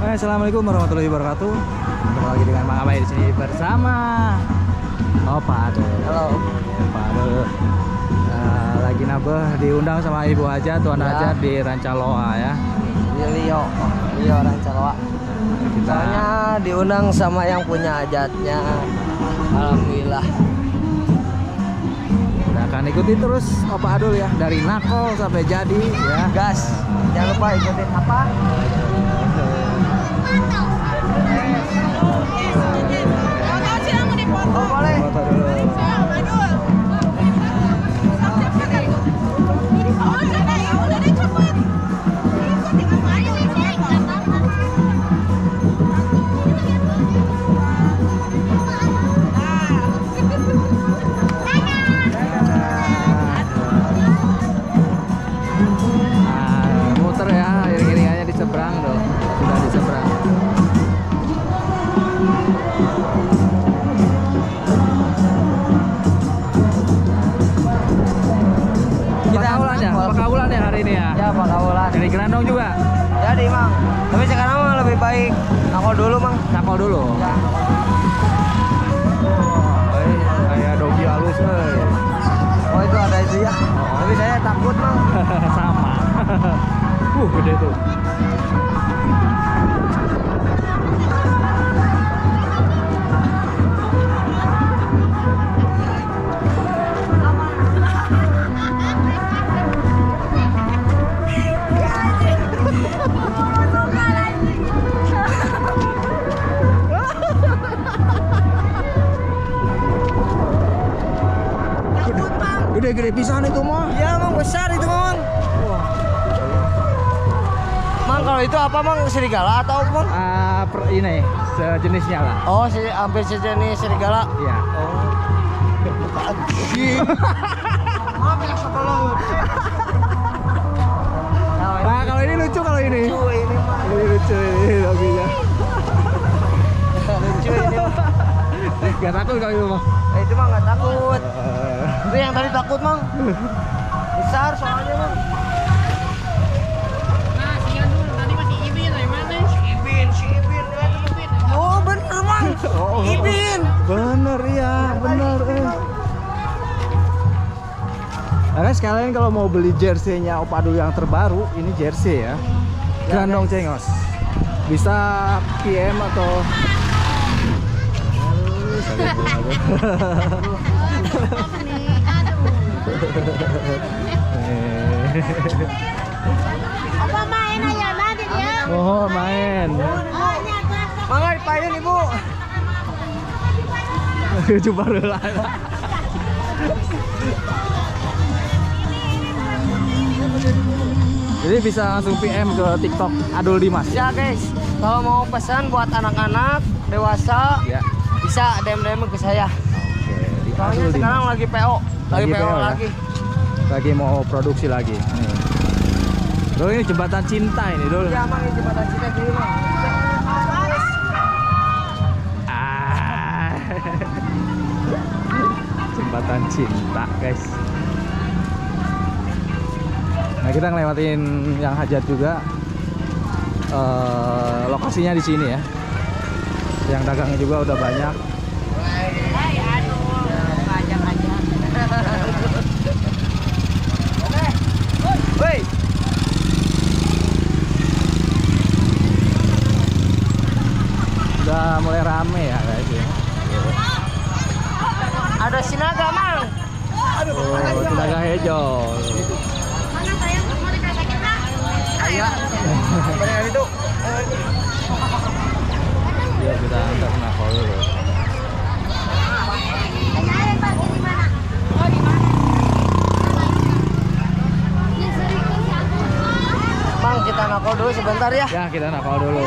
Assalamualaikum warahmatullahi wabarakatuh. Ketemu lagi dengan Mang Abai di sini bersama Pak Adul. Halo. Pak Adul lagi nabeh diundang sama Ibu Hajat, Tuan Hajat di Rancaloa ya. Di Rio Rancaloa. Soalnya diundang sama yang punya hajatnya. Alhamdulillah. Kita akan ikuti terus Pak Adul ya, dari nakol sampai jadi ya. Gas. Jangan lupa ikutin apa? Oh, boleh. Foto dulu. Muter ya, iring-iringannya di seberang tuh. Sudah di seberang. Pakaulan ya hari ini ya? Ya, pakaulan. Dari Grandong juga? Jadi, Mang. Tapi sekarang mah lebih baik nakol dulu, Mang. Nakol dulu? Ya. Kayak dogi halus, Oh, itu ada itu ya. Tapi saya takut, Mang. Sama. Gede tuh. Gede-gede pisan itu mah. Ya, Mang, besar itu, Mang. Mang, kalau itu apa, Mang? Serigala atau apa, Mang? Ini sejenisnya lah. Oh, hampir sejenis serigala. Iya. Oh. Maaf ya, tolong. Nah, kalau ini lucu kalau ini. Lucu ini, Mang. Ini lucu ini doginya. Lucu ini, Mang. Gak takut kalau itu mah. Itu mah nggak takut. Itu yang tadi takut, Mang. Besar soalnya, Mang. Nah, si Yadul tadi masih Ibin, dari mana? Si Ibin. Oh, bener, Mang. Ibin. Bener ya, bener. Nah, sekalian kalau mau beli jersey-nya Opa Adul yang terbaru, ini jersey ya. Grandong Cengos. Bisa PM atau Apa main aja nanti ya? oh main. Mangga dipayen, Ibu. Coba dulu. Jadi bisa langsung PM ke TikTok Adul Dimas. Ya, guys. Kalau mau pesan buat anak-anak, dewasa, Ya. bisa DM ke saya. Oke, di Soalnya Adul sekarang Dimas. lagi PO. Lagi PO ya? lagi. Lagi mau produksi lagi. Nih. Dul, ini jembatan cinta ini, Dul. Ya, Mang, ini jembatan cinta sini, Mang. Ah. Jembatan cinta, guys. Nah, kita ngelewatin yang hajat juga. Lokasinya di sini ya. Yang dagangnya juga udah banyak. Woi. Udah mulai rame ya, guys ya. Ada sinaga, Mang. Oh, tenaga hijau. Mana sayang mau dikasih kita? Iya. Benar itu. Biar kita antar nakol dulu. Saya parkir di mana? Oh, di mana? Mang, kita nakal dulu sebentar ya. Ya, kita nakol dulu.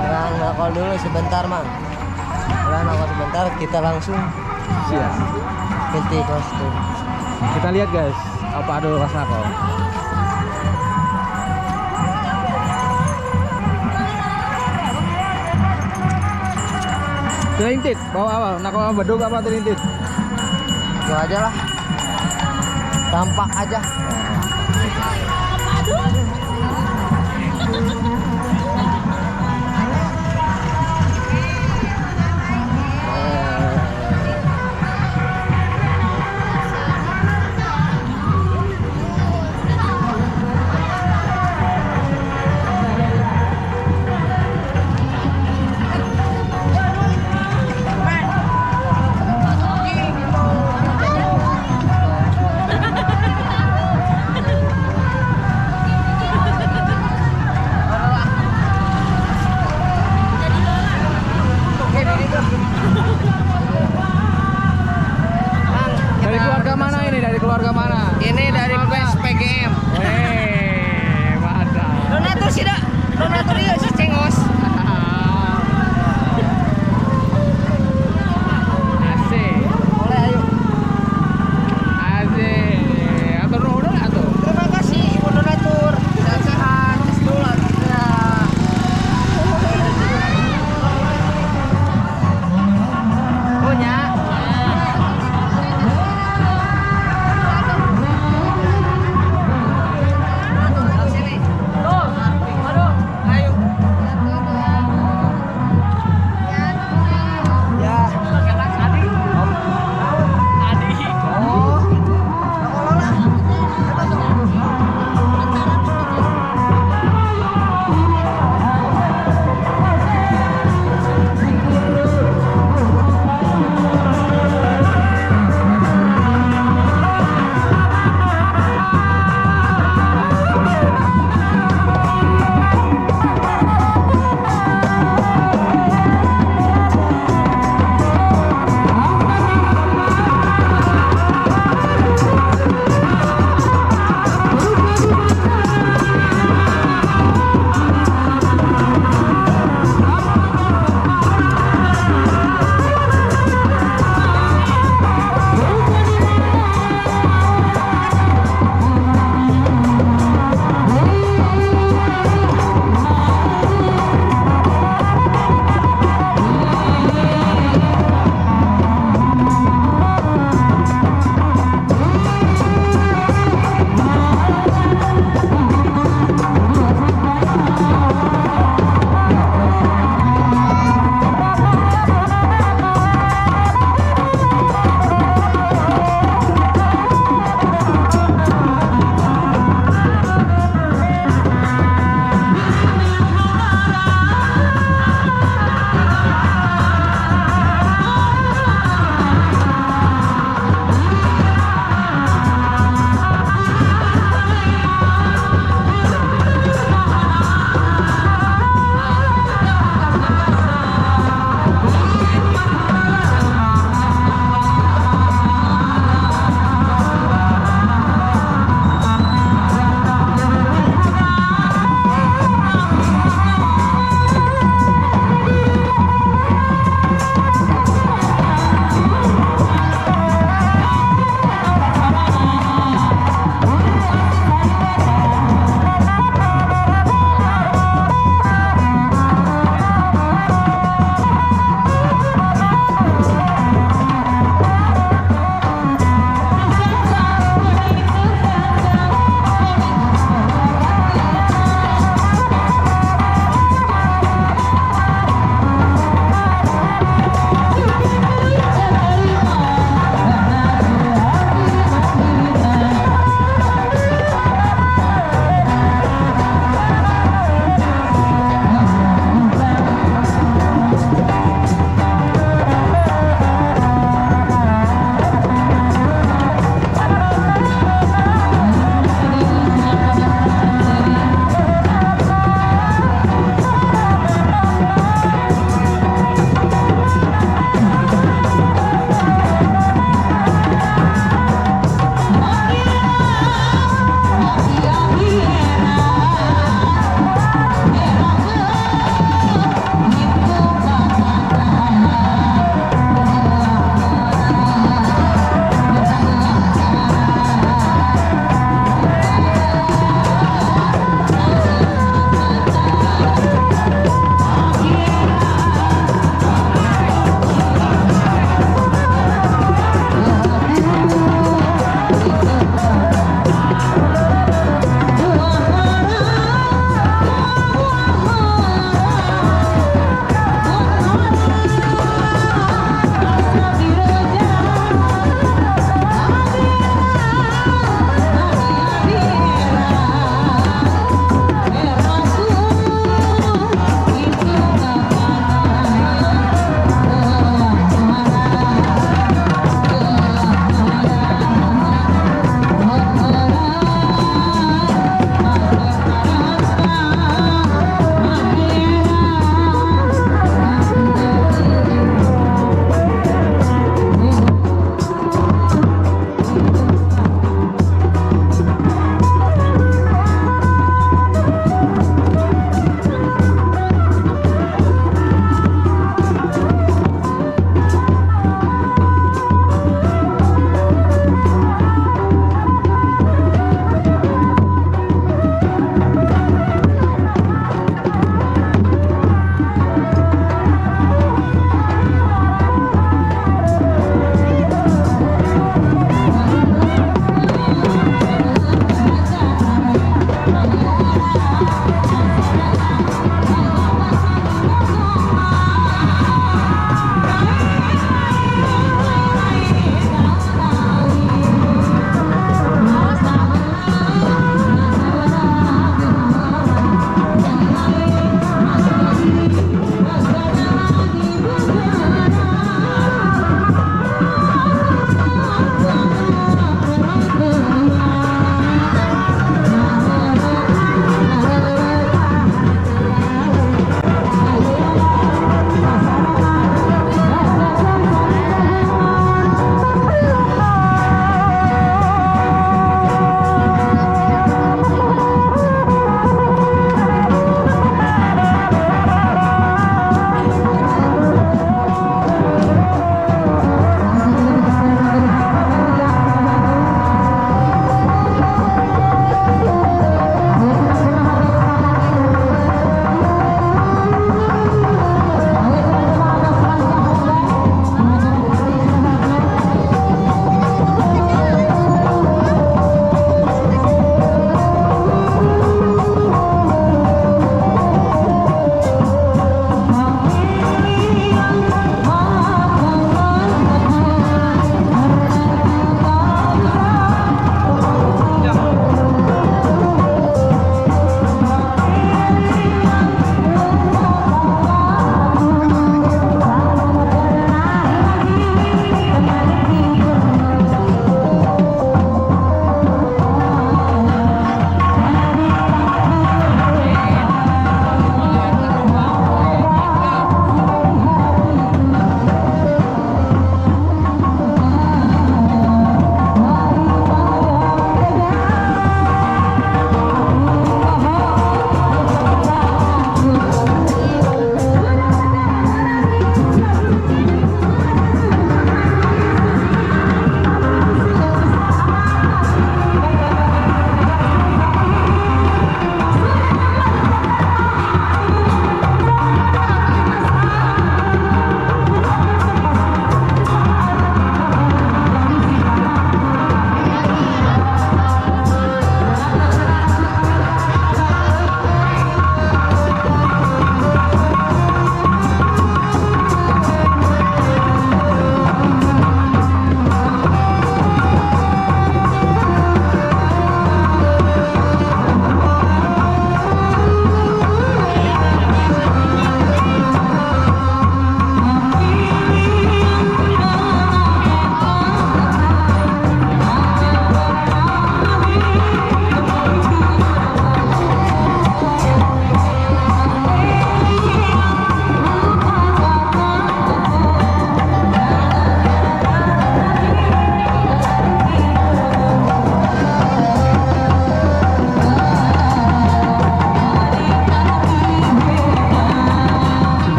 Orang nakal dulu sebentar, Mang. Orang nakal sebentar, kita langsung Siap. ganti kostum. Kita lihat, guys, apa Adul pas nakol. Telintit, bawa apa? Nakal bedug apa telintit? Itu aja lah. Tampak aja. Dari keluarga mana ini? Dari keluarga mana? Ini dari Quest PGM. Weh, mantap. Donatur sih dah. Donatur dia si Cengos. Asik. Boleh ayo. Asik. Atur nuhun atuh. Terima kasih Ibu Donatur. Sehat-sehat. Sesulat. Punya. Sini. Tuh. Aduh. Ayo. Ya. Adi. Adi. Oh.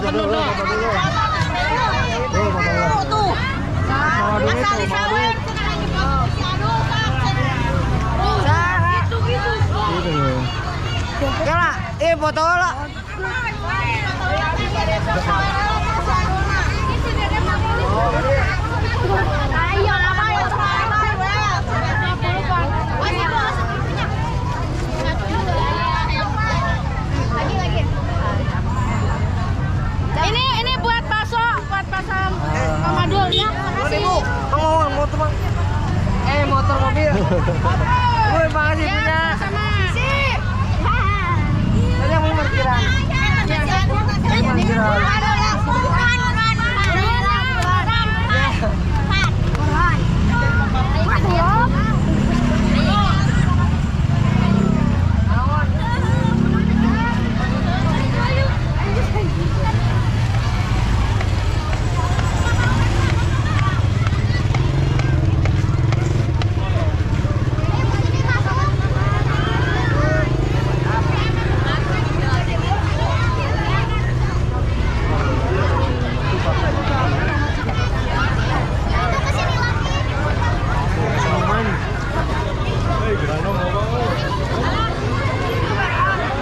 foto dulu. Tuh. Sama dulu, Asal sama disawer. Gitu. Gitu loh. Ya lah, foto lah. Ayo, lagi. Ini buat pasang Amadul ya. Makasih Bu. Mau motor Bang. Motor mobil. Woi, makasih punya. Sama. Sip. Tadi mau parkiran.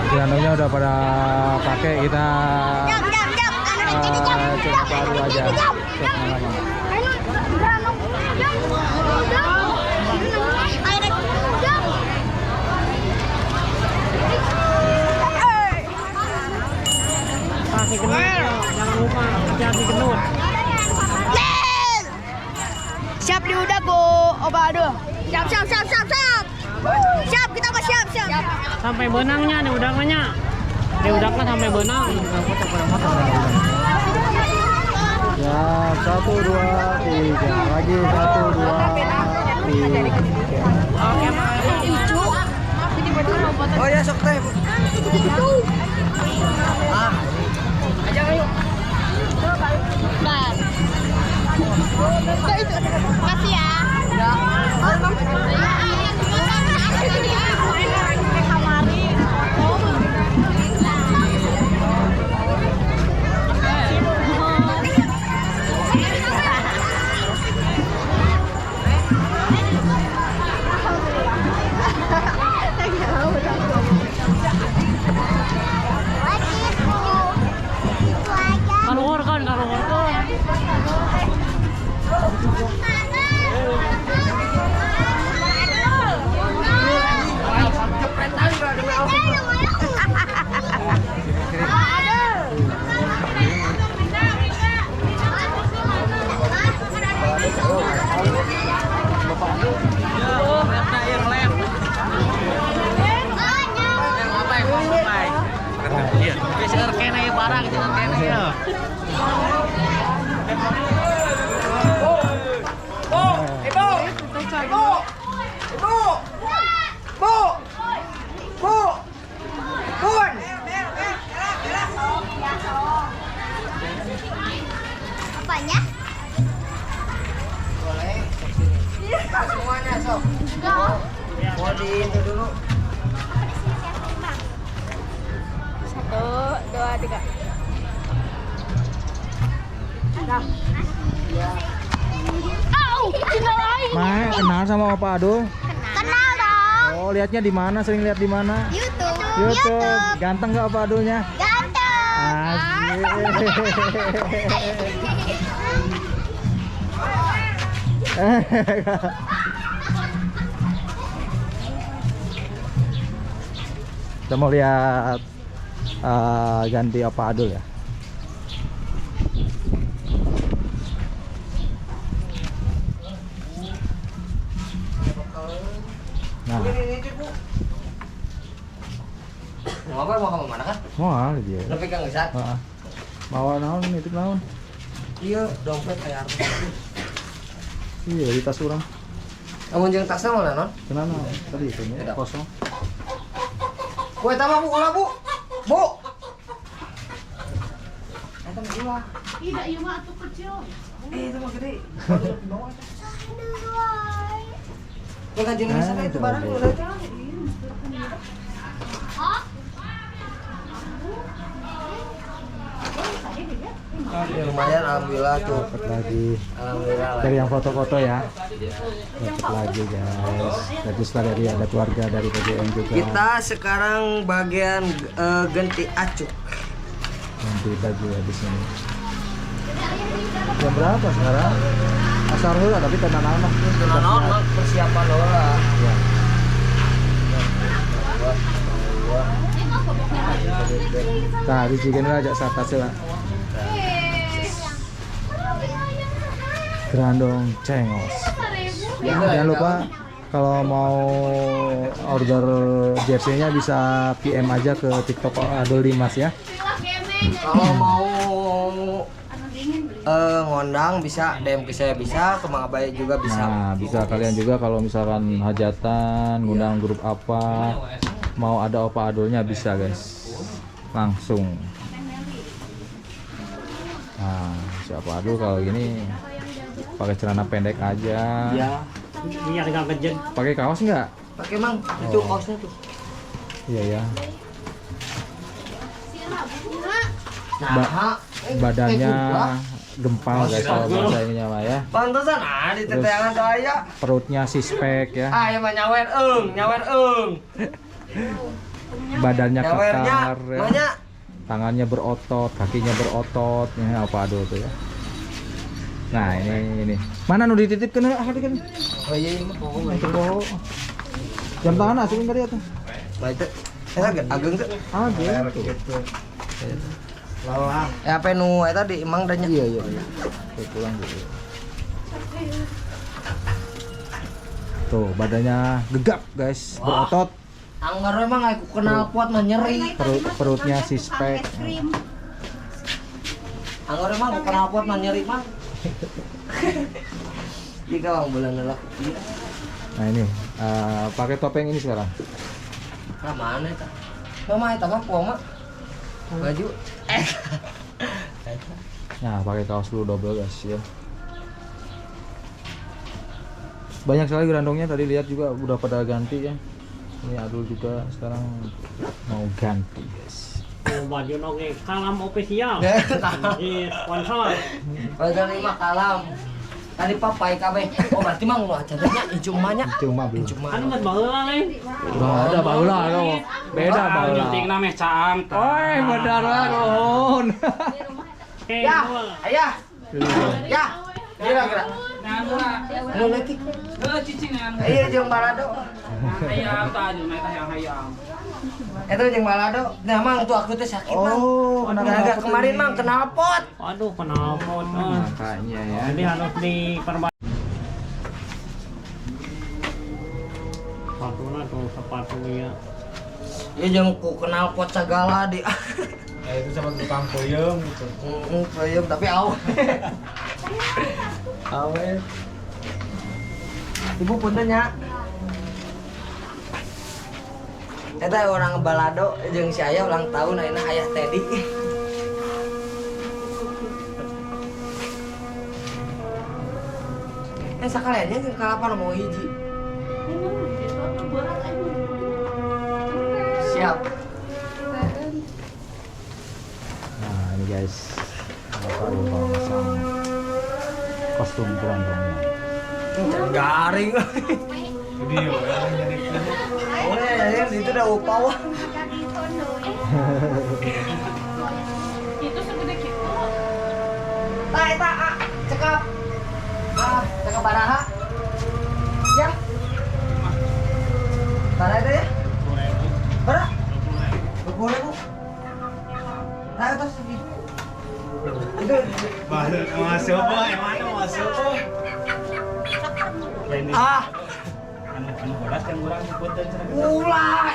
Granongnya udah pada pakai, kita cek baru aja. Cek malam. Pakai genut. Jangan lupa jadi genut. Siap di udah go Obado. Siap. Siap, kita mah siap. Sampai benangnya di udangnya. Di udangnya sampai benang. Ya, 1, 2, 3. Lagi 1, 2, 3. Oke, oh ya, sok teh. Aja ayo. Makasih ya. Ya. Kaluhur kan. Apanya? Boleh. Semuanya sok. Mau di itu dulu. 1, 2, 3. Mae, kenal sama Opa Adul? Kenal dong. Oh, lihatnya di mana? Sering lihat di mana? YouTube. YouTube. Ganteng nggak Opa Adulnya? Ganteng. Kita mau lihat ganti Opa Adul ya. Nah, Mau kamu mana kan? mau dia. Lo pegang ngesat? Heeh. Bawa naon nitip naon? Iya, dompet kayak artis. Iya, di tas urang. Kamu jeung tasnya mana non? Kenapa? Tadi itu Tidak. kosong. Kue tambah Bu, ulah Bu. Bu. Eta mah ulah. Tidak, iya mah tuh kecil. Itu mah gede. Jangan jenis sana itu barang udah. Hah? Ya, lumayan alhamdulillah tuh. Dapat lagi. Alhamdulillah. Dari yang foto-foto ya. Dapat lagi guys. Dari setelah dari ada keluarga dari PGM juga. Kita sekarang bagian ganti acuk. Ganti baju ya di sini. Jam berapa sekarang? Asar heula tapi tenan anak. Nah, persiapan lah. Ya. Nah, di chicken aja sata sila. Grandong Cengos. Jangan lupa kalau mau order jersey-nya bisa PM aja ke TikTok Adul Dimas ya. Kalau mau ngondang bisa DM ke saya, bisa ke Mang Abai juga bisa. Nah, bisa kalian juga kalau misalkan hajatan, ngundang grup apa, mau ada opa adulnya bisa guys. Langsung. Nah, siapa adul kalau gini pakai celana pendek aja. Ya, ini tinggal kejut. Pakai kaos nggak? Pakai Mang, itu kaosnya tuh. Iya ya. Nah, Badannya gempal guys kalau bahasa ininya mah ya. pantesan di teteangan tuh aya. Perutnya sispek ya. Ah, ya mah nyawer eung. Badannya Nyawernya, kekar ya. banyak. Tangannya berotot, kakinya berotot, ya apa adul tuh ya. Nah ini. Mana nu dititipkeun ah kan? Oh iya, ini mah poho. Itu poho. Jam tangan asuhin tadi atuh. Nah itu, ageng tuh. Ah gitu. Lalah. Apa nu eta di emang danya? Iya. Oke, pulang dulu. Tuh badannya gegap guys, berotot. Anggar emang aku kenal kuat mah nyeri. Perutnya sispek. Anggar emang aku kenal kuat mah nyeri mah. Jika orang bulan ngelak. Nah ini pakai topeng ini sekarang. Nah mana eta? Mama eta mah poho mah. Baju. Nah pakai kaos dulu double guys ya. Banyak sekali gerandongnya tadi lihat juga udah pada ganti ya. Ini Adul juga sekarang mau ganti guys. Baju noge kalam official. Di sponsor. Bagian lima kalam. Tadi papai kabeh. Oh berarti mah nu acaranya icung mah nya. Cuma belum. Icung mah. Kan nggak baheula nih. Udah ada baula loh. Beda baula. Penting namanya caam. Oi, benar lah nuhun. Ya, ayah. Ya. Kira-kira. Nu leutik. Iya jeung balado. Hayam tadi mereka yang hayam. Itu jeung balado. Nah mang tuh aku teh sakit mang. Oh, Gara-gara kemarin mang kenal pot. Aduh, kenapa? Makanya ya. Jadi harus diperbaiki. Sepatunya tuh sepatunya. Ya jeung ku kenal pot segala di. Itu sama tukang puyeng gitu. Puyem tapi awet. Awet. Ibu punten nya. Eta orang balado jeung si aya ulang tahun ayeuna aya Teddy. Sakaliannya jeung kalapan mau hiji. Siap. Nah ini guys, Bapak Adul mau masang kostum gerandongnya. Garing. Video ya, Oh ya, itu udah upah. Itu segede gitu. Eta cekap. Cekap baraha. Ya. Baraha itu ya? Berapa? 20.000. Nah, itu segitu. Itu Masuk apa? Emang masuk? anu bodas yang kurang ikutin cenah. ulah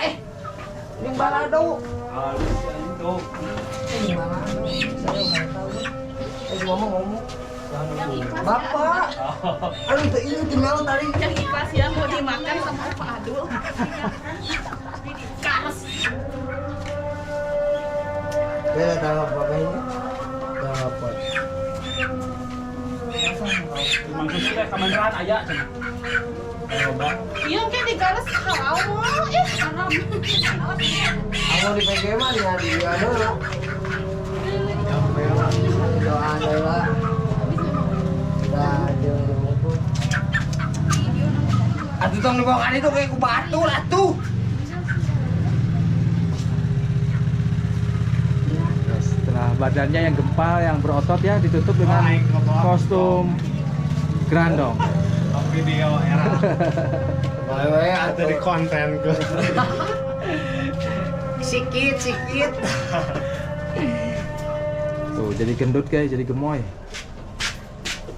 ini balado. Itu. Ini balado. Saya enggak tahu. Ngomong. Bapak. Anu teh ini tinggal tadi. Yang ikhlas ya mau dimakan sama Pak Adul. Karas. Beda tanggal berapa ini? Dapat. Memang sudah kementerian aya cenah. Iya kan di karas haram mah. Haram. Aku di PG mah di anu. Doa ada lah. Udah jeung diungkul. Atuh tong dibawa itu kayak ku batu lah tuh. Setelah badannya yang gempal, yang berotot ya, ditutup dengan kostum Grandong. Video era. Wewe Ada di konten gue. sikit. Tuh, jadi gendut guys, jadi gemoy.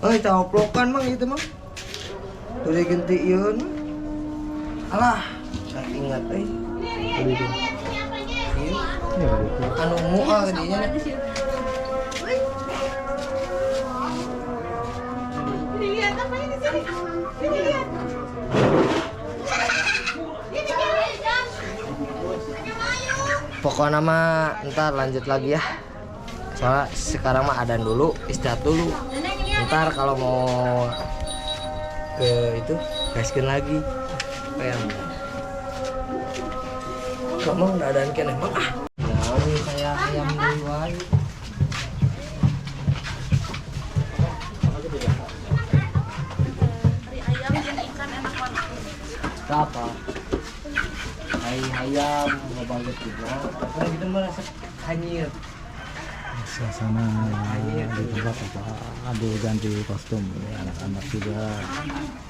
Euy, taoplokan mang itu mang. Udah ganti ieu. Alah, saya ingat euy. Ya, begitu. Anu mual dinya. Lihat apa ini di sini? Ini lihat. Pokoknya mah ntar lanjut lagi ya. Soalnya sekarang mah adan dulu, istirahat dulu. Ntar kalau mau ke itu gaskeun lagi. Kayak kamu udah adan keneh mah. Nah, ini saya ayam dulu aja. Apa? Ayam nggak banget juga. Kalau kita merasa hanyir. Suasana di tempat apa aduh ganti kostum ini anak-anak juga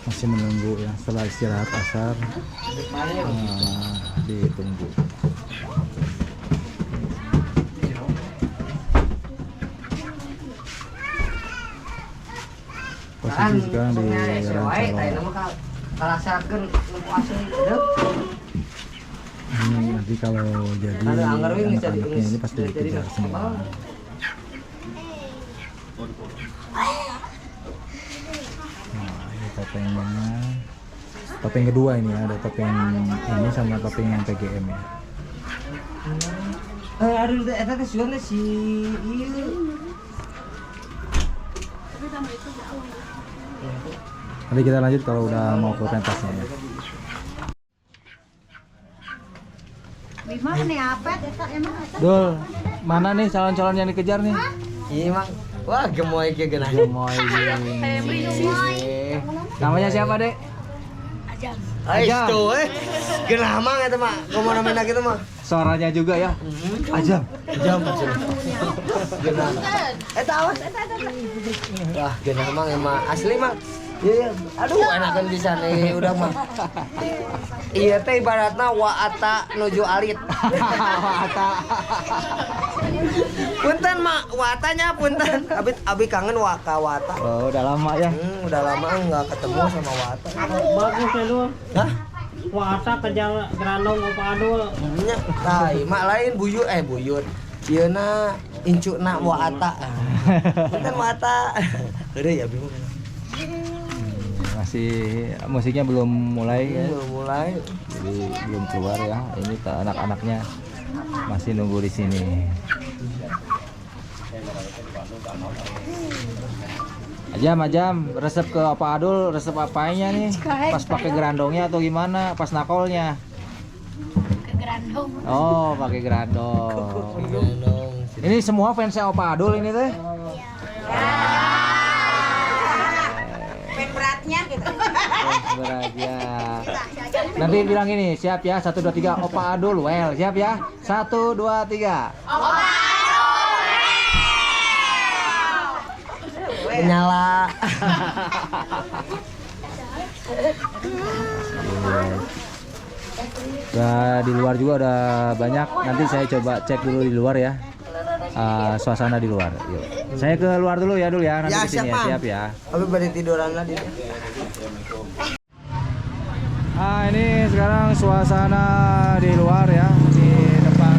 masih menunggu ya setelah istirahat asar ditunggu. Posisi sekarang di Rancalo. Kalau sakeun puasa hidup. Ini nanti kalau jadi anak-anaknya ini pasti dikejar semua. Nah, ini topengnya. Topeng kedua ini ada topeng ini sama topeng yang PGM ya. Aduh, eta teh suana si ieu. Nanti kita lanjut kalau udah mau ke pentasnya ya. Bima nih apa? Emang Dul, mana nih calon-calon yang dikejar nih? Iya, Mang. Wah, gemoy ke geunah. Gemoy namanya siapa, Dek? Ais Ajam. tuh, geunah mang eta mah. Kumaha namanya kitu mah? Suaranya juga ya. Ajam. Jam macam. Geunah. Eta awas eta. Wah, geunah mang emang asli mang. Iya, aduh enakan bisa nih udah mah. Iya teh ibaratna waata nuju alit. Waata. Punten mak, watanya punten. Abi kangen waka wata. Oh, udah lama ya. Udah lama nggak ketemu sama wata. Bagus ya lu. Hah? Puasa kerja Grandong Opa Adul. Nya, tai mak lain buyut. Ieuna incuna wata. Punten wata. Heureuy ya bingung. Masih musiknya belum mulai ya. Belum mulai. Jadi belum keluar ya. Ini anak-anaknya masih nunggu di sini. Ajam, resep ke Opa Adul, resep apanya nih? Pas pakai gerandongnya atau gimana? Pas nakolnya? Grandong. Oh, pakai gerandong. Ini semua fansnya Opa Adul ini teh? Beratnya gitu. Beratnya. Nanti bilang ini, siap ya, 1, 2, 3, Opa Adul, well, siap ya? 1, 2, 3. Menyala. Nah, di luar juga ada banyak. Nanti saya coba cek dulu di luar ya. Suasana di luar. Yuk. Saya ke luar dulu ya, nanti Ya, ke sini ya, siap, siap ya. Abi bari tiduran lagi. Ini sekarang suasana di luar ya, di depan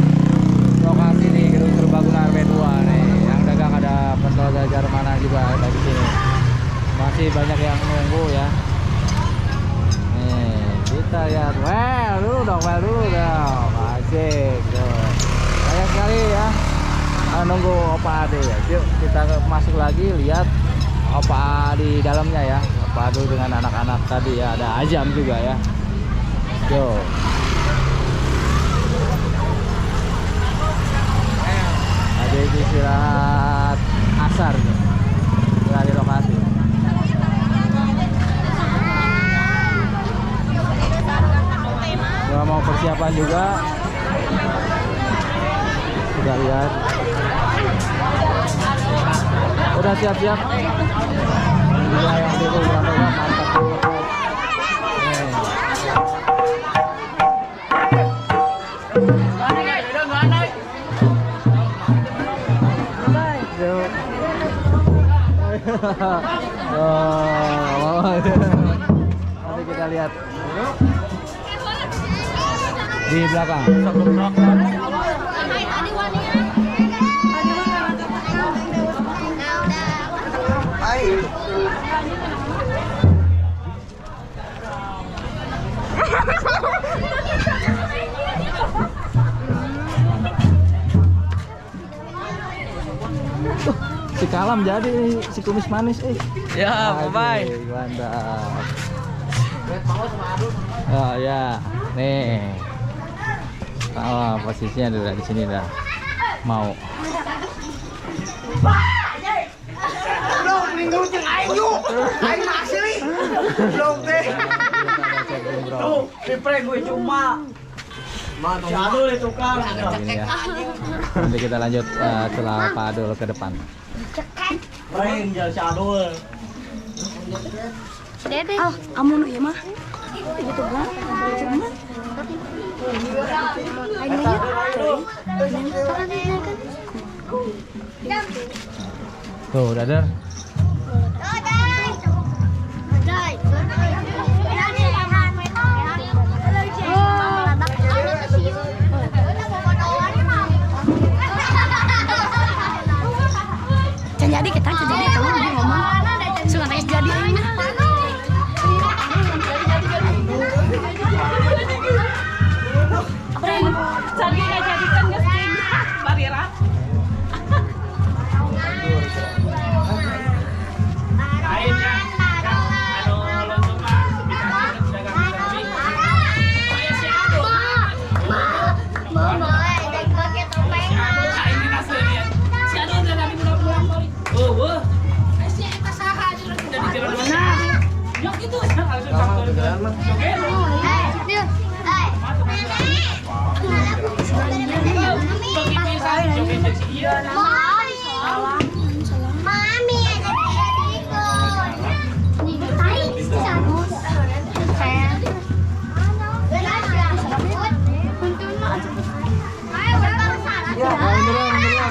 lokasi di Gedung Serbaguna RW 2 nih. Yang dagang ada Pentol Gajar Mana juga ada di sini. Masih banyak yang nunggu ya. Nih, kita lihat. Well dulu dong. Asik tuh. Banyak sekali ya. Nunggu Opa Ade ya. Yuk kita masuk lagi lihat Opa di dalamnya ya. Opa Ade dengan anak-anak tadi ya. Ada Ajam juga ya. Yo. Ade istirahat. asar dari lokasi. Kalau mau persiapan juga, kita lihat. Udah siap-siap. Juga yang itu mantap banget. Nanti kita lihat di belakang. Si Kalam jadi si kumis manis Ya, bye. Mantap. Oh ya, nih. Oh, posisinya udah di sini dah. Mau. Minggu ceng aing yuk. Aing asli. Belum teh. Tuh, dipre gue cuma. Jadul itu kan. Ini ya. Nanti kita lanjut setelah Pak Adul ke depan. Prank jal jadul. Dede. Ah, amun ieu mah. Gitu kan. Cuma Tuh, Dadar. can jadi kita can jadi tahu dia ngomong. Suka tes jadi ini. Jadi nggak jadikan nggak sih, Barira?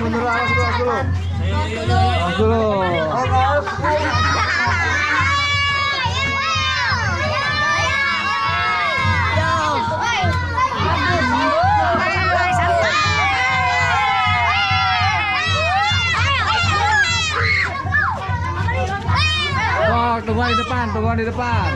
Mundur, awas dulu. Oh, tungguan di depan.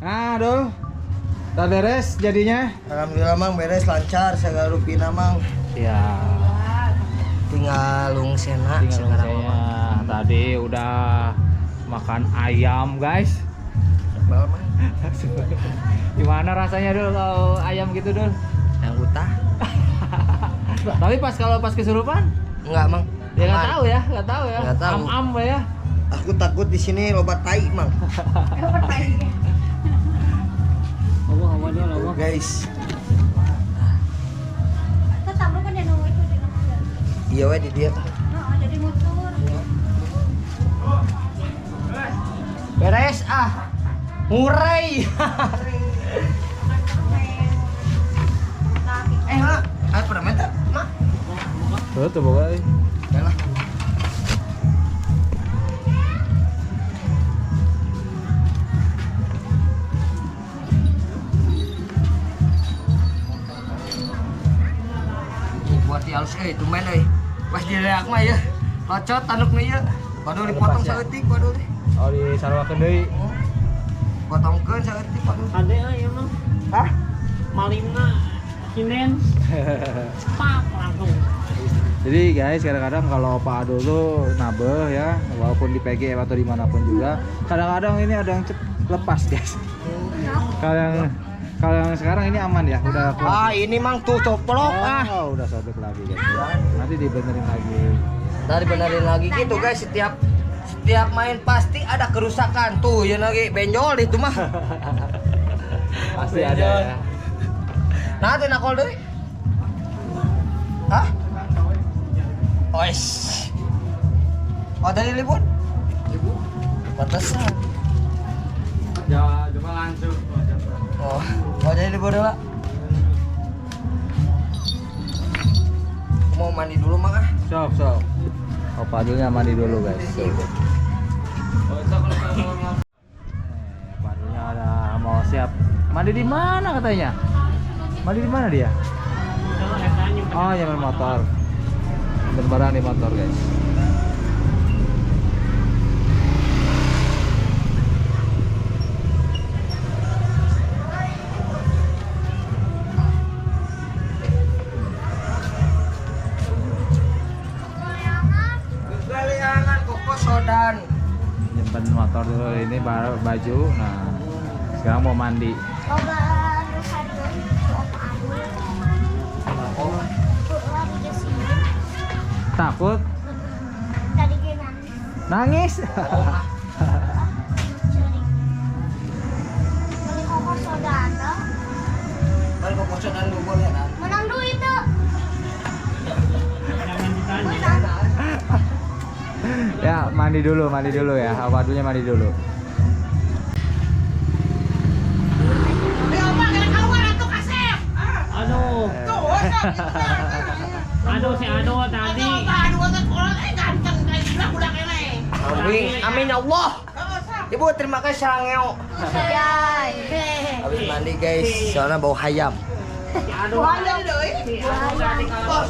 Aduh. Udah beres jadinya? Alhamdulillah mang beres lancar segala rupina mang. Ya. Tinggal lungsena Tinggal sekarang saya. mang. Tadi udah makan ayam, guys. Sebal mang. Gimana rasanya Dul kalau ayam gitu Dul? Yang utah. Tapi kalau pas kesurupan? Enggak mang. Ya nggak Aman. tahu ya, nggak tahu ya. Nggak tahu. Am ya. Aku takut di sini lobat tai mang. Tuh, guys. Tetap kan ya nunggu itu di rumah. Iya we di dia. Jadi mutur. Beres ah. Murai. Mak, ayo pernah minta, Mak. Tuh pokoknya. Yalah. Buat di halus itu main pas di reak mah ya locot tanduk nih ya waduh dipotong Lepas ya? saeutik waduh deh Oh di sarwakeun deui. potongkeun saeutik waduh Ade ya mah. hah Malimna kinen. Pak langsung. Jadi guys, kadang-kadang kalau Pak Adul tuh nabeh ya, walaupun di PG atau dimanapun juga, kadang-kadang ini ada yang lepas guys. Kalau yang sekarang ini aman ya, udah ah ini mang tuh coplok ah Oh, udah sobek lagi guys. Nanti dibenerin lagi. dari benerin lagi gitu guys setiap main pasti ada kerusakan tuh ya lagi benjol itu mah Pasti ada ya. nah tuh nakol deh hah ois oh tadi libur batasan Ya, cuma langsung. oh jadi libur dulu mau mandi dulu mang ah Sok. Oh, Pak Adulnya mandi dulu guys. Pak Adulnya ada mau siap. Mandi di mana katanya? Mandi di mana dia? Oh, nyamper motor. Berbarang di motor guys. galiangan koko sodan Nyimpen motor dulu ini baru baju. Nah, sekarang mau mandi. Oba harus ada Opa Adul. Lagi ke sini. Takut? Tadi dia nangis. Nangis? Beli koko soda ada. balik koko sodan dulu boleh kan Menang duit tuh. Jangan ditanya. Menang. Ya, mandi dulu ya. Pak Adulnya mandi dulu. Aduh. Aduh si Ado tadi. amin ya Allah ibu terima kasih sangeo habis mandi guys soalnya bau hayam Si Ado. Si Ado tadi kalau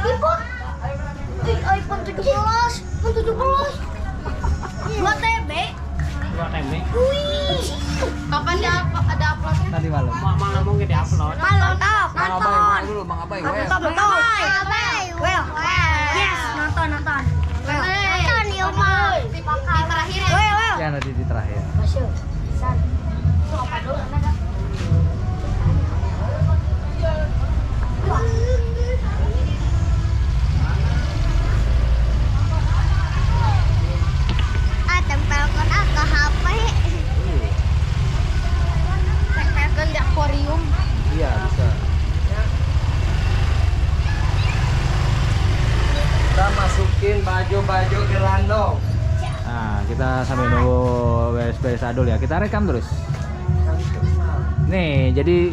Ibu. iPhone 17. iPhone 17. 2 TB. dua tempe. Wih. Kapan ada uploadnya? Nanti malam. Malam mungkin di-upload. Malam tau. Bang Abai dulu, Bang Abai. Well. Yes, nonton. Nonton ya, Ma. Di terakhir ya. Well. Ya nanti di terakhir. Masuk. San. Itu apa dulu? Tempelkan ke HP. Tempelkan di akuarium. Iya, bisa. kita masukin baju-baju gerandong Nah, kita sambil nunggu beres-beres Adul ya. Kita rekam terus. Nih, jadi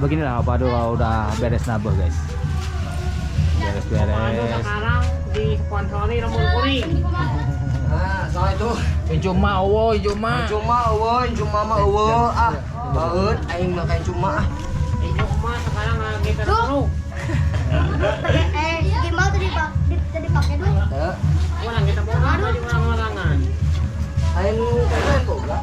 beginilah Pak Adul kalau udah beres nabeh, guys. Aduh Beres-beres. sekarang disponsori rambut kuring. nah soal itu Cuma cuma mah eueuh ah baut aing makan cuma ah Ibu mah sekarang lagi terus. Gimbal tadi pakai dulu. Teu. Orang kita mau baju orang-orangan. Aing Lain keren boga.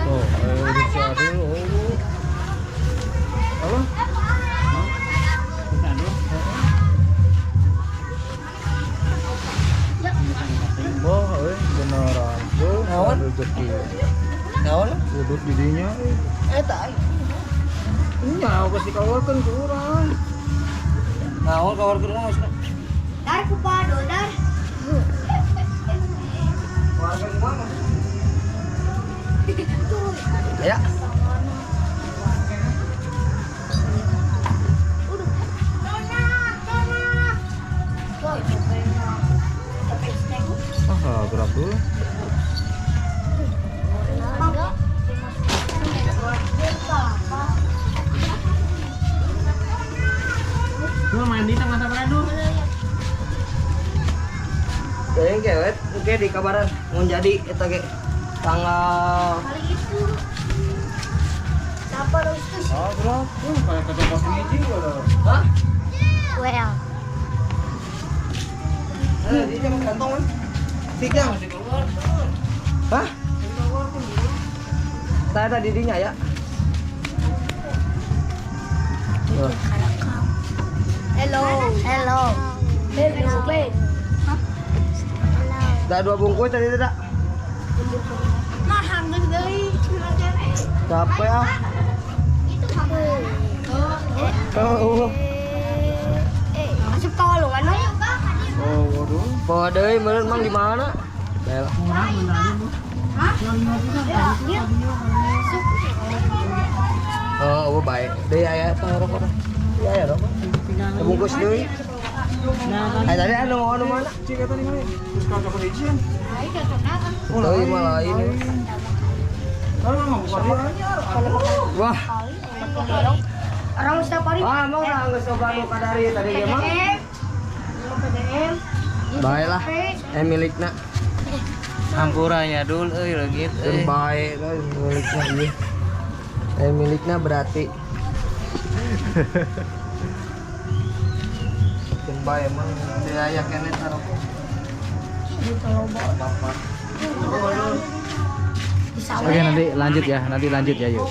Oh, bisa dulu. Halo? Oh, beneran tuh. Naon? Rezeki. Naon? Udut didinya. Tak. Nya pasti kawarkan ke urang. Naon kawar keur naon? Dar kupado, dar. Keluarga gimana? Ya. Ah, gerak dulu. Cuma mandi tengah tabradur. Yang kewet, oke di kabaran mau jadi eta ge tanggal Kali itu. Siapa harus itu? Ah, gerak. Kayak kecopat biji gua. hah? Well. Di jam kantong kan? Tiga. Hah? Saya tadi dinya ya. Hello. Hello. Hello. Dah 2 bungkus tadi tidak? Mahal dari. Capek ah. Itu kamu. Oh. Masuk kawalungan no? Oh, waduh. Bawa deui meureun mang di mana? Bel. Oh, baik. Deui aya eta rokok. Iya ya rokok. Bungkus deui. Ay tadi anu mana? Cik eta ningali. Terus kalau cokot izin. Deui mah lain. Kalau mau buka dia anyar. Wah. Orang setiap hari. Ah, mau lah geus coba nu kadari tadi ge mah. PDM. Baiklah. Milikna. Hampura ya dul euy leugit Jeung bae milikna ieu. Milikna berarti. Jeung bae emang teu aya keneh taroko. Oke, nanti lanjut ya. Nanti lanjut ya, yuk.